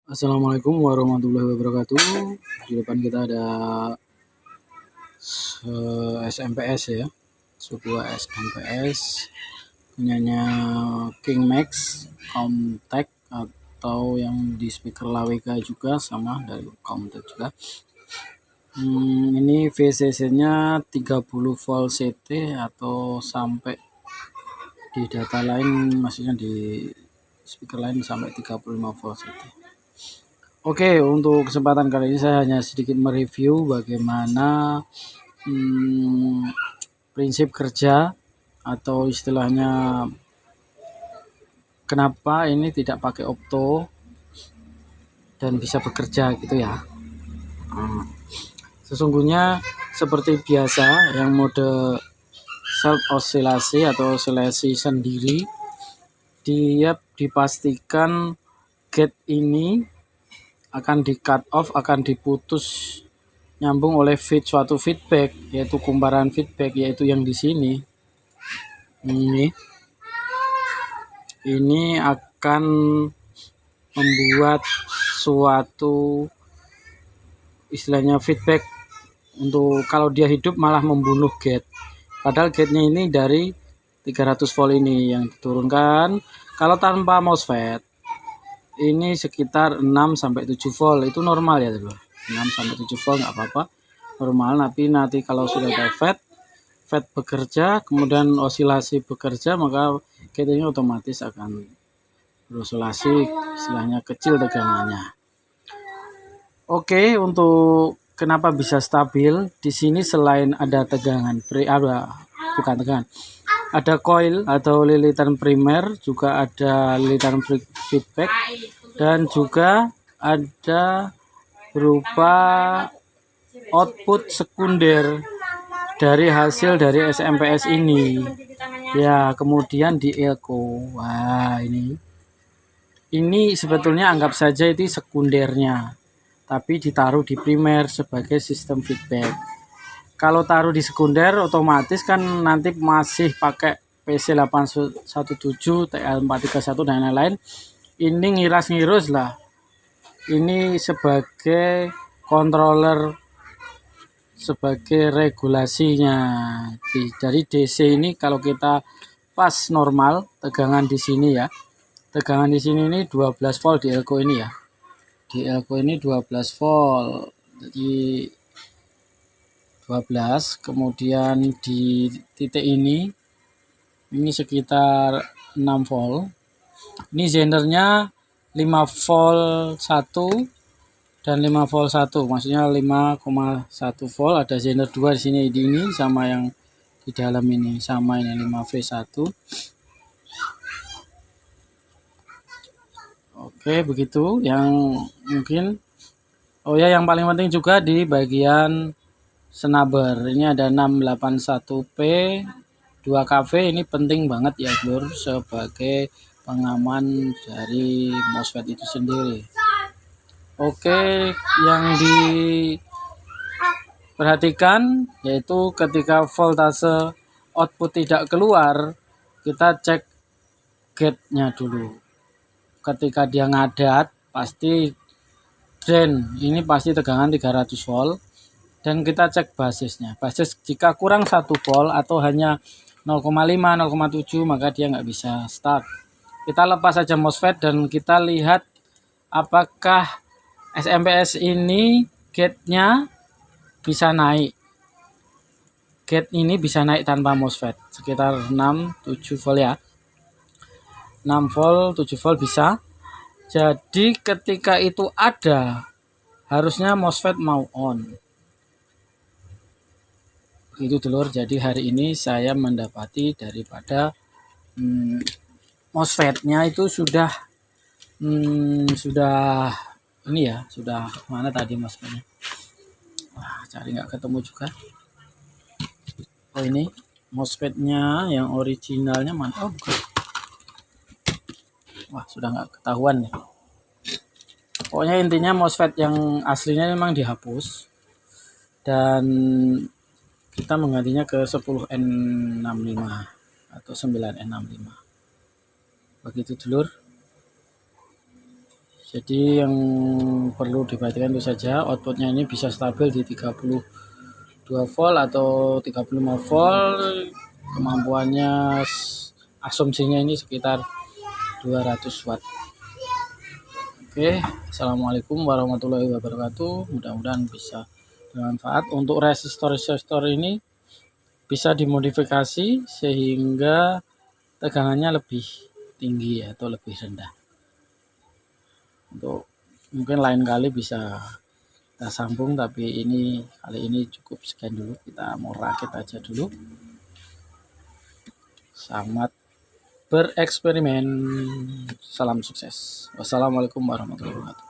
Assalamualaikum warahmatullahi wabarakatuh. Di depan kita ada SMPS ya, sebuah SMPS punyanya King Max Comtech atau yang di speaker Laweka juga sama dari Comtech juga. Ini VCC-nya 30 volt CT atau sampai di data lain, maksudnya di speaker lain sampai 35 volt CT. Oke, untuk kesempatan kali ini saya hanya sedikit mereview bagaimana prinsip kerja atau istilahnya kenapa ini tidak pakai opto dan bisa bekerja gitu ya. Sesungguhnya seperti biasa yang mode self osilasi atau osilasi sendiri, dia dipastikan gate ini akan di cut off, akan diputus nyambung oleh suatu feedback, yaitu kumparan feedback, yaitu yang di sini. Ini akan membuat suatu istilahnya feedback untuk kalau dia hidup malah membunuh gate. Padahal gate-nya ini dari 300 volt ini yang diturunkan. Kalau tanpa MOSFET ini sekitar 6 sampai 7 volt, itu normal ya, teman. 6 sampai 7 volt nggak apa-apa, normal. Tapi nanti kalau sudah ada FET bekerja, kemudian osilasi bekerja, maka gate-nya otomatis akan berosilasi, istilahnya kecil tegangannya. Oke, untuk kenapa bisa stabil di sini, selain ada tegangan bukan tegangan, ada coil atau lilitan primer, juga ada lilitan feedback, dan juga ada berupa output sekunder dari hasil dari SMPS ini ya. Kemudian di elko, wah ini sebetulnya anggap saja itu sekundernya, tapi ditaruh di primer sebagai sistem feedback. Kalau taruh di sekunder otomatis kan nanti masih pakai PC817, TL431 dan lain-lain. Ini ngiras-ngirus lah. Ini sebagai controller, sebagai regulasinya. Dari DC ini kalau kita pas normal tegangan di sini ya. Tegangan di sini ini 12 volt di elko ini ya. Di elko ini 12 volt. Jadi 12, kemudian di titik ini sekitar 6 volt. Ini zenernya 5 volt 1 dan 5 volt 1, maksudnya 5,1 volt. Ada zener 2 di sini, ini sama yang di dalam ini, sama ini 5V1. Oke, begitu yang mungkin. Oh ya, yang paling penting juga di bagian snubber ini ada 681P 2KV, ini penting banget ya, Lur, sebagai pengaman dari MOSFET itu sendiri. Oke, yang diperhatikan yaitu ketika voltase output tidak keluar, kita cek gate-nya dulu. Ketika dia ngadat, pasti drain ini pasti tegangan 300 volt. Dan kita cek basisnya. Basis jika kurang 1 volt atau hanya 0,5, 0,7, maka dia nggak bisa start. Kita lepas saja MOSFET dan kita lihat apakah SMPS ini gate-nya bisa naik. Gate ini bisa naik tanpa MOSFET sekitar 6-7 volt ya. 6 volt, 7 volt bisa. Jadi ketika itu ada, harusnya MOSFET mau on. Itu dulur, jadi hari ini saya mendapati daripada MOSFET-nya itu sudah ini ya, sudah mana tadi MOSFET-nya? Wah, cari nggak ketemu juga. Oh, ini MOSFET-nya yang originalnya mana? Oh, bukan. Wah, sudah nggak ketahuan nih. Pokoknya intinya MOSFET yang aslinya memang dihapus dan kita menggantinya ke 10N65 atau 9N65. Begitu dulur. Jadi yang perlu diperhatikan itu saja, outputnya ini bisa stabil di 32 volt atau 35 volt, kemampuannya asumsinya ini sekitar 200 watt. Oke, assalamualaikum warahmatullahi wabarakatuh, mudah-mudahan bisa bermanfaat. Untuk resistor ini bisa dimodifikasi sehingga tegangannya lebih tinggi atau lebih rendah. Untuk mungkin lain kali bisa kita sambung, tapi kali ini cukup sekian dulu, kita mau rakit aja dulu. Selamat bereksperimen, salam sukses. Wassalamualaikum warahmatullahi wabarakatuh.